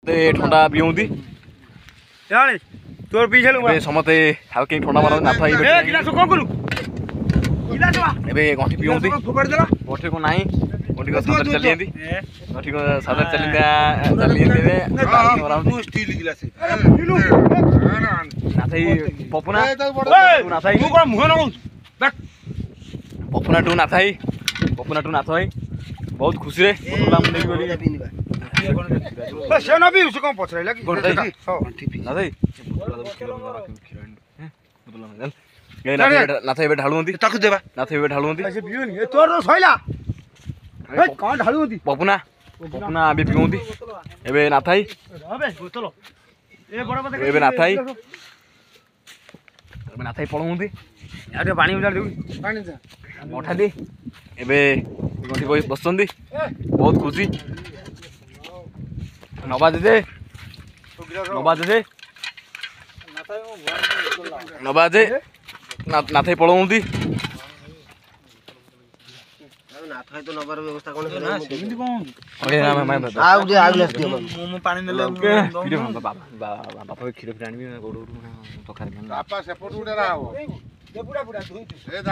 ठंडा पिउंदी यानी तोर पीछे लुआ समते हल्के ठंडा मार ना था ए गिलास कोन कलु गिलास बा एबे गंठी पिउंदी फुकड़ देला गंठी को नाही गंठी को सादर चली एंदी गंठी को सादर चली एंदी रे तू स्टील गिलास ना थाई पपुना ना थाई तू कोन मुह न देख पपुना टू ना थाई बहुत खुशी रे बोला मुंडे की बोली से न भी उसे कोन पछराइला कि गंठी ना थाई ना थाई बे ढालुंदी ताकु देबा ना थाई बे ढालुंदी ऐसे पियोनी ए तोर तो सइला ए कोन ढालुंदी पपुना अबे पिउंदी एबे ना थाई अबे बोतल ए बड़ बड़ एबे ना थाई पळुंदी यार पानी उजाड़ देउ पानी जा मोठा दी एबे गंठी कोई बसंदी बहुत खुशी नबा दे ना थाई पळुंदी ना थाई तो नबर व्यवस्था कोन है ना सेमिति कोन ओके ना मैं आउ दे गिलास दे मो पानी देले खीर बापा खीर आनबी गोड़ तो खाइ बापा सेपट उडे रहा हो ए बुढ़ा बुढ़ा धुई ए